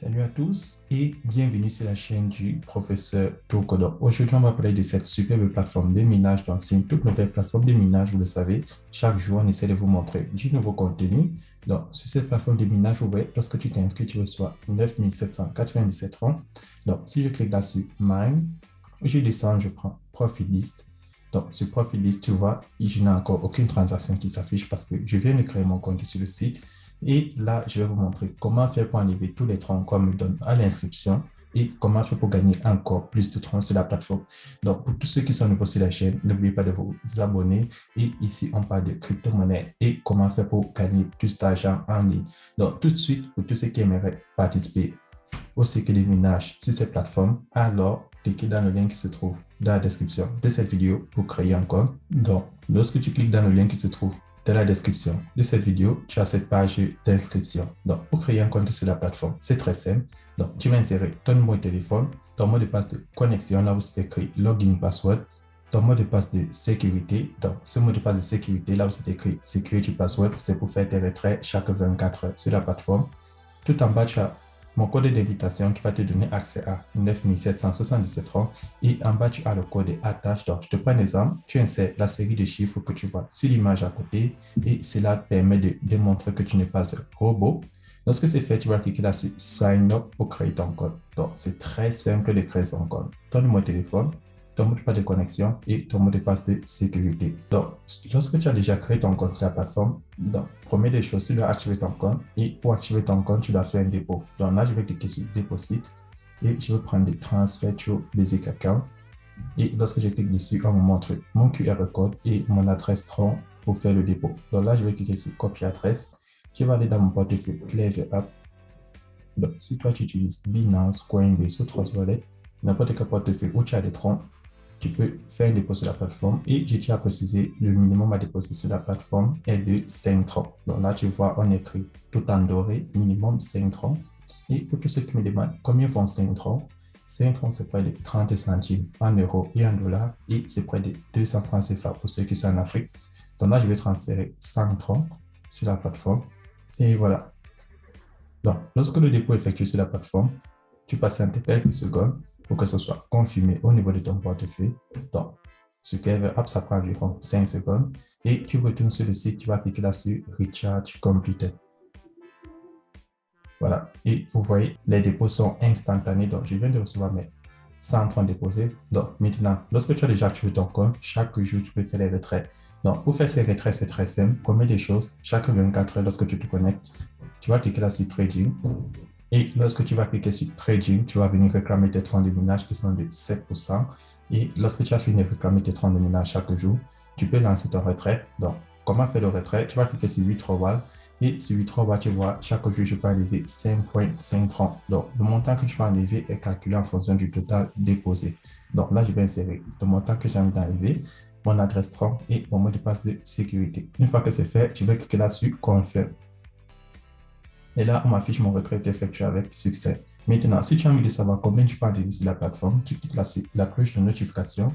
Salut à tous et bienvenue sur la chaîne du professeur Tokodon. Aujourd'hui, on va parler de cette superbe plateforme de minage. Donc, c'est une toute nouvelle plateforme de minage, vous le savez. Chaque jour, on essaie de vous montrer du nouveau contenu. Donc, sur cette plateforme de minage, vous voyez, lorsque tu t'inscris, tu reçois 9797 francs. Donc, si je clique là sur Mine, je descends, je prends Profit List. Donc, sur Profit List, tu vois, je n'ai encore aucune transaction qui s'affiche parce que je viens de créer mon compte sur le site. Et là, je vais vous montrer comment faire pour enlever tous les troncs qu'on me donne à l'inscription et comment faire pour gagner encore plus de troncs sur la plateforme. Donc, pour tous ceux qui sont nouveaux sur la chaîne, n'oubliez pas de vous abonner. Et ici, on parle de crypto-monnaie et comment faire pour gagner plus d'argent en ligne. Donc, tout de suite, pour tous ceux qui aimeraient participer au cycle de minage sur cette plateforme, alors cliquez dans le lien qui se trouve dans la description de cette vidéo pour créer un compte. Donc, lorsque tu cliques dans le lien qui se trouve dans la description de cette vidéo, tu as cette page d'inscription. Donc, pour créer un compte sur la plateforme, c'est très simple. Donc, tu vas insérer ton numéro de téléphone, ton mot de passe de connexion, là où c'est écrit login password, ton mot de passe de sécurité. Donc, ce mot de passe de sécurité, là où c'est écrit security password, c'est pour faire tes retraits chaque 24 heures sur la plateforme. Tout en bas, tu as mon code d'invitation qui va te donner accès à 9777 francs. Et en bas, tu as le code attache. Donc, je te prends un exemple. Tu insères la série de chiffres que tu vois sur l'image à côté et cela permet de démontrer que tu n'es pas un robot. Lorsque c'est fait, tu vas cliquer là sur Sign Up pour créer ton code. Donc, c'est très simple de créer son code. Ton numéro de téléphone, ton mot de passe de connexion et ton mot de passe de sécurité. Donc, lorsque tu as déjà créé ton compte sur la plateforme, donc, première des choses, tu dois activer ton compte et pour activer ton compte, tu dois faire un dépôt. Donc là, je vais cliquer sur Deposit et je vais prendre des transferts to Basic Account. Et lorsque je clique dessus, on me montre mon QR code et mon adresse Tron pour faire le dépôt. Donc là, je vais cliquer sur Copie adresse qui va aller dans mon portefeuille Clever App. Donc, si toi, tu utilises Binance, Coinbase ou Trust Wallet, n'importe quel portefeuille où tu as des troncs, tu peux faire un dépôt sur la plateforme et je tiens à préciser, le minimum à déposer sur la plateforme est de 5 troncs. Donc là, tu vois, on écrit tout en doré, minimum 5 troncs. Et pour tous ceux qui me demandent combien font 5 troncs, 5 troncs, c'est près de 30 centimes en euros et en dollars et c'est près de 200 francs CFA pour ceux qui sont en Afrique. Donc là, je vais transférer 100 troncs sur la plateforme et voilà. Donc, lorsque le dépôt est effectué sur la plateforme, tu patientes quelques secondes pour que ce soit confirmé au niveau de ton portefeuille. Donc, sur Clever App, ça prend environ 5 secondes. Et tu retournes sur le site, tu vas cliquer là sur Recharge Completed. Voilà. Et vous voyez, les dépôts sont instantanés. Donc, je viens de recevoir mes 100 francs déposés. Donc, maintenant, lorsque tu as déjà activé ton compte, chaque jour, tu peux faire les retraits. Donc, pour faire ces retraits, c'est très simple. Première des choses, chaque 24 heures, lorsque tu te connectes, tu vas cliquer là sur Trading. Et lorsque tu vas cliquer sur Trading, tu vas venir réclamer tes troncs de minage qui sont de 7%. Et lorsque tu as fini de réclamer tes troncs de minage chaque jour, tu peux lancer ton retrait. Donc, comment faire le retrait? Tu vas cliquer sur Withdrawal. Et sur Withdrawal, tu vois, chaque jour, je peux enlever 5,5 troncs. Donc, le montant que tu vas enlever est calculé en fonction du total déposé. Donc là, je vais insérer le montant que j'ai envie d'enlever, mon adresse tronc et mon mot de passe de sécurité. Une fois que c'est fait, je vais cliquer là sur Confirm. Et là, on m'affiche mon retrait effectué avec succès. Maintenant, si tu as envie de savoir combien tu peux enlever sur la plateforme, tu cliques là sur la cloche de notification.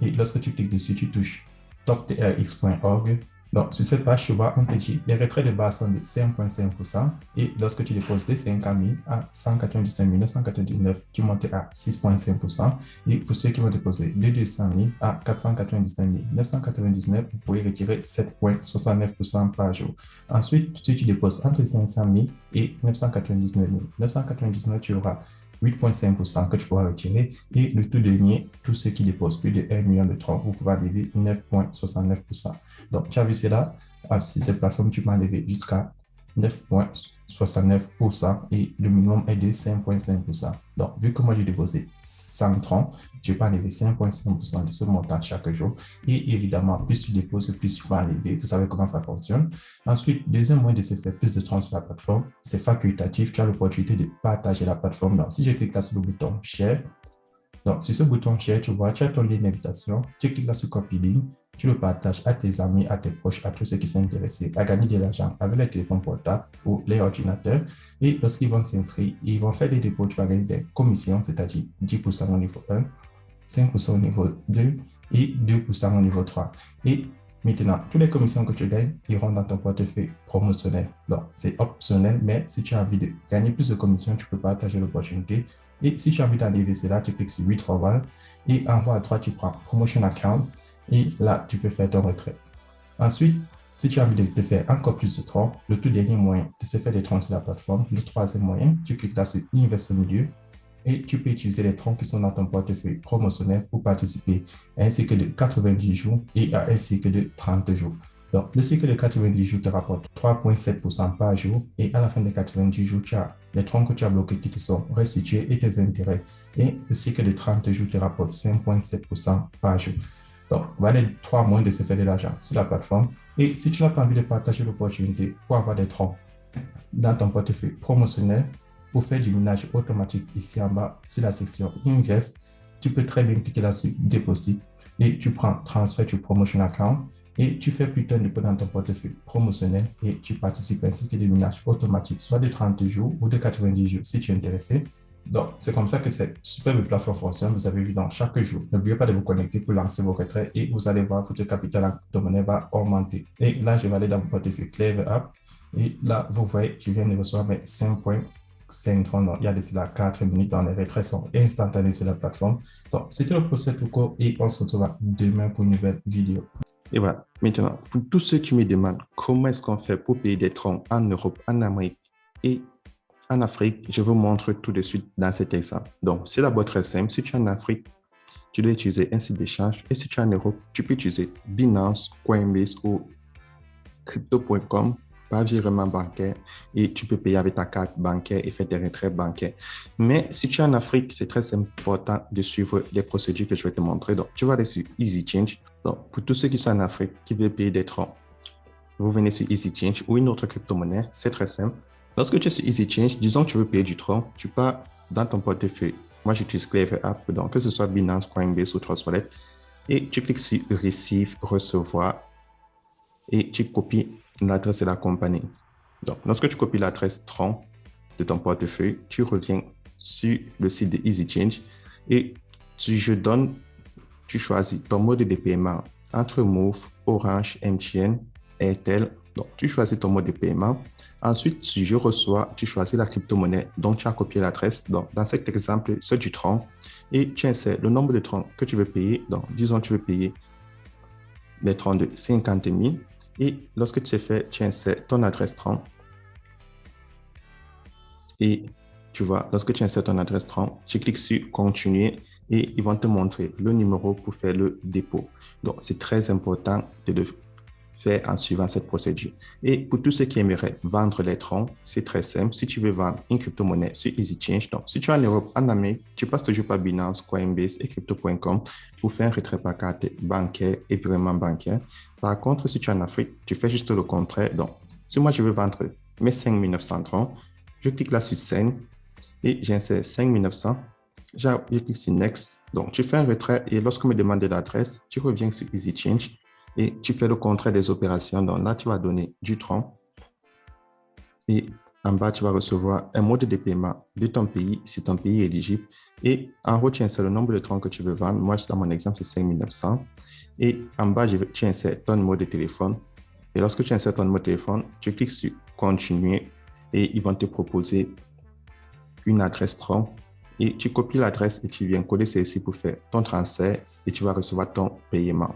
Et lorsque tu cliques dessus, tu touches toptrx.org. Donc, sur cette page, tu vois, on te dit les retraits de base sont de 5,5%. Et lorsque tu déposes de 50 000 à 195 999, tu montes à 6,5%. Et pour ceux qui vont déposer de 200 000 à 499 999, vous pourrez retirer 7,69% par jour. Ensuite, si tu déposes entre 500 000 et 999 999, tu auras 8,5% que tu pourras retirer. Et le tout dernier, tous ceux qui déposent plus de 1 million de troncs, vous pouvez enlever 9,69%. Donc, tu as vu cela, sur cette plateforme, tu peux enlever jusqu'à 9,69% et le minimum est de 5,5%. Donc, vu que moi j'ai déposé 100 troncs, je peux enlever 5,5% de ce montant chaque jour. Et évidemment, plus tu déposes, plus tu vas enlever. Vous savez comment ça fonctionne. Ensuite, deuxième moyen de se faire plus de troncs sur la plateforme, c'est facultatif. Tu as l'opportunité de partager la plateforme. Donc, si je clique là sur le bouton Share, donc sur ce bouton Share, tu vois, tu as ton lien d'invitation. Tu cliques là sur Copy Link. Tu le partages à tes amis, à tes proches, à tous ceux qui sont intéressés à gagner de l'argent avec les téléphones portables ou les ordinateurs. Et lorsqu'ils vont s'inscrire, ils vont faire des dépôts, tu vas gagner des commissions, c'est-à-dire 10% au niveau 1, 5% au niveau 2 et 2% au niveau 3. Et Maintenant, toutes les commissions que tu gagnes iront dans ton portefeuille promotionnel. Donc, c'est optionnel, mais si tu as envie de gagner plus de commissions, tu peux partager l'opportunité. Et si tu as envie d'enlever cela, tu cliques sur 8 withdrawal et en haut à droite, tu prends Promotion Account et là, tu peux faire ton retrait. Ensuite, si tu as envie de te faire encore plus de troncs, le tout dernier moyen de se faire des troncs sur la plateforme, le troisième moyen, tu cliques là sur Invest au milieu et tu peux utiliser les troncs qui sont dans ton portefeuille promotionnel pour participer à un cycle de 90 jours et à un cycle de 30 jours. Donc, le cycle de 90 jours te rapporte 3,7% par jour et à la fin des 90 jours, tu as les troncs que tu as bloqués qui te sont restitués et tes intérêts. Et le cycle de 30 jours te rapporte 5,7% par jour. Donc, voilà les trois moyens de se faire de l'argent sur la plateforme. Et si tu n'as pas envie de partager l'opportunité pour avoir des troncs dans ton portefeuille promotionnel, pour faire du minage automatique ici en bas sur la section Invest, tu peux très bien cliquer là sur Deposit et tu prends Transfer to Promotion Account et tu fais plutôt un dépôt dans ton portefeuille promotionnel et tu participes ainsi que des minages automatiques, soit de 30 jours ou de 90 jours si tu es intéressé. Donc, c'est comme ça que cette superbe plateforme fonctionne. Vous avez vu dans chaque jour. N'oubliez pas de vous connecter pour lancer vos retraits et vous allez voir votre capital en crypto-monnaie va augmenter. Et là, je vais aller dans mon portefeuille Clever App. Et là, vous voyez, je viens de recevoir mes 5,53. Donc, il y a de cela 4 minutes dans les retraits sont instantanés sur la plateforme. Donc, c'était le procès tout court et on se retrouve demain pour une nouvelle vidéo. Et voilà. Maintenant, pour tous ceux qui me demandent comment est-ce qu'on fait pour payer des troncs en Europe, en Amérique et en Afrique, je vous montre tout de suite dans cet exemple. Donc, c'est d'abord très simple. Si tu es en Afrique, tu dois utiliser un site d'échange. Et si tu es en Europe, tu peux utiliser Binance, Coinbase ou Crypto.com par virement bancaire et tu peux payer avec ta carte bancaire et faire des retraits bancaires. Mais si tu es en Afrique, c'est très important de suivre les procédures que je vais te montrer. Donc, tu vas aller sur Easy Change. Donc, pour tous ceux qui sont en Afrique, qui veulent payer des troncs, vous venez sur Easy Change ou une autre crypto-monnaie. C'est très simple. Lorsque tu es sur Easy Change, disons que tu veux payer du tronc, tu pars dans ton portefeuille. Moi, j'utilise Clever App, donc que ce soit Binance, Coinbase ou Trust Wallet, et tu cliques sur Receive, recevoir, et tu copies l'adresse de la compagnie. Donc, lorsque tu copies l'adresse tronc de ton portefeuille, tu reviens sur le site de Easy Change et tu choisis ton mode de paiement entre Move, Orange, MTN, Airtel. Donc, tu choisis ton mode de paiement. Ensuite, si je reçois, tu choisis la crypto-monnaie dont tu as copié l'adresse. Donc, dans cet exemple, c'est du tronc. Et tu insères le nombre de troncs que tu veux payer. Donc, disons que tu veux payer les troncs de 50 000. Et lorsque tu fait, tu insères ton adresse tronc. Et tu vois, lorsque tu insères ton adresse tronc, tu cliques sur Continuer et ils vont te montrer le numéro pour faire le dépôt. Donc, c'est très important de le faire en suivant cette procédure. Et pour tous ceux qui aimeraient vendre les troncs, c'est très simple. Si tu veux vendre une crypto-monnaie sur Easy Change, donc si tu es en Europe, en Amérique, tu passes toujours par Binance, Coinbase et Crypto.com pour faire un retrait par carte bancaire et virement bancaire. Par contre, si tu es en Afrique, tu fais juste le contraire. Donc, si moi je veux vendre mes 5900 troncs, je clique là sur Send et j'insère 5900. Je clique sur Next. Donc, tu fais un retrait et lorsqu'on me demande l'adresse, tu reviens sur Easy Change et tu fais le contraire des opérations. Donc là, tu vas donner du tronc et en bas, tu vas recevoir un mode de paiement de ton pays, si ton pays est éligible. Et en haut, tu insères le nombre de troncs que tu veux vendre. Moi, dans mon exemple, c'est 5900. Et en bas, tu insères ton numéro de téléphone. Et lorsque tu insères ton numéro de téléphone, tu cliques sur Continuer et ils vont te proposer une adresse tronc. Et tu copies l'adresse et tu viens coller celle-ci pour faire ton transfert et tu vas recevoir ton paiement.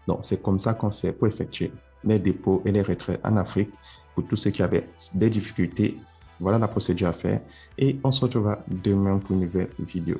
Donc, c'est comme ça qu'on fait pour effectuer les dépôts et les retraits en Afrique. Pour tous ceux qui avaient des difficultés, voilà la procédure à faire. Et on se retrouvera demain pour une nouvelle vidéo.